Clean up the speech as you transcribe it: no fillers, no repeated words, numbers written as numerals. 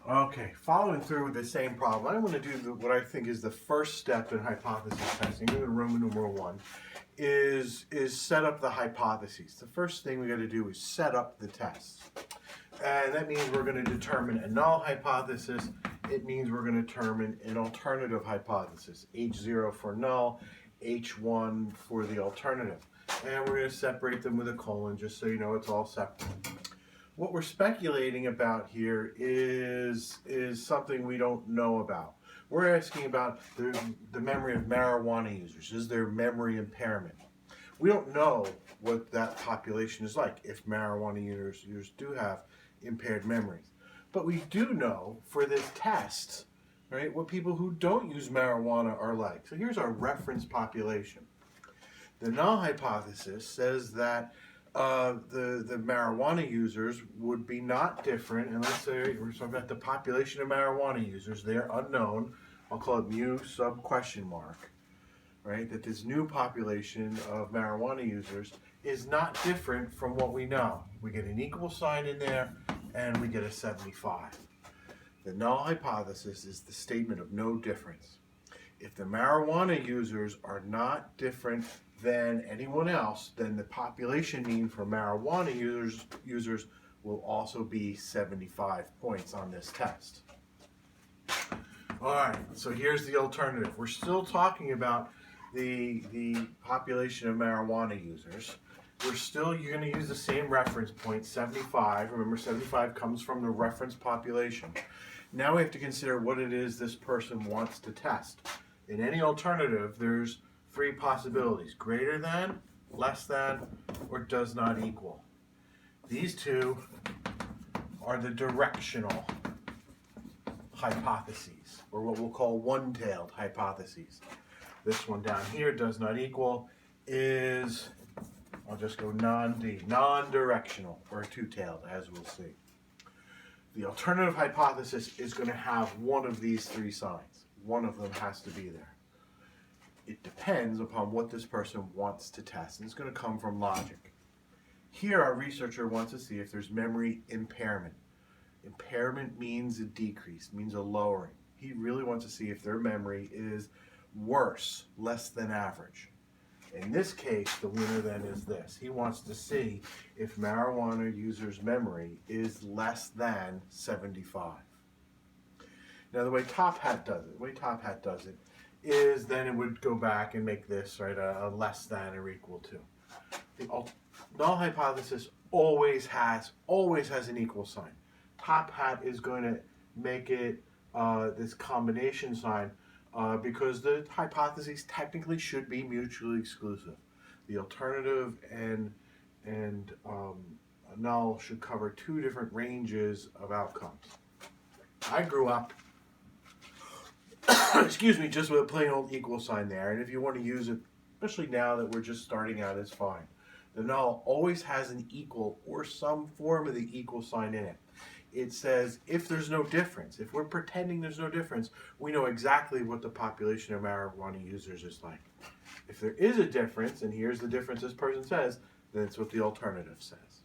Okay, following through with the same problem, I'm going to do what I think is the first step in hypothesis testing, in Roman numeral 1, is set up the hypotheses. The first thing we got to do is set up the tests. And that means we're going to determine a null hypothesis. It means we're going to determine an alternative hypothesis, H0 for null, H1 for the alternative. And we're going to separate them with a colon, just so you know it's all separate. What we're speculating about here is something we don't know about. We're asking about the memory of marijuana users. Is there memory impairment? We don't know what that population is like if marijuana users do have impaired memories. But we do know for this test, right, what people who don't use marijuana are like. So here's our reference population. The null hypothesis says that the marijuana users would be not different, and let's say we're talking about the population of marijuana users, they're unknown, I'll call it mu sub question mark, right, that this new population of marijuana users is not different from what we know. We get an equal sign in there, and we get a 75. The null hypothesis is the statement of no difference. If the marijuana users are not different than anyone else, then the population mean for marijuana users will also be 75 points on this test. All right, so here's the alternative. We're still talking about the population of marijuana users. You're going to use the same reference point, 75. Remember, 75 comes from the reference population. Now we have to consider what it is this person wants to test. In any alternative, there's 3 possibilities: greater than, less than, or does not equal. These 2 are the directional hypotheses, or what we'll call one-tailed hypotheses. This one down here, does not equal, is, I'll just go non-directional, or two-tailed, as we'll see. The alternative hypothesis is going to have one of these 3 signs. One of them has to be there. It depends upon what this person wants to test, and it's going to come from logic. Here, our researcher wants to see if there's memory impairment. Impairment means a decrease, means a lowering. He really wants to see if their memory is worse, less than average. In this case, the winner then is this. He wants to see if marijuana users' memory is less than 75. Now, the way Top Hat does it, is then it would go back and make this, right, a less than or equal to. The null hypothesis always has an equal sign. Top Hat is going to make it this combination sign because the hypotheses technically should be mutually exclusive. The alternative and null should cover 2 different ranges of outcomes. I grew up excuse me, just with a plain old equal sign there, and if you want to use it, especially now that we're just starting out, it's fine. The null always has an equal or some form of the equal sign in it. It says if there's no difference, if we're pretending there's no difference, we know exactly what the population of marijuana users is like. If there is a difference, and here's the difference this person says, then it's what the alternative says.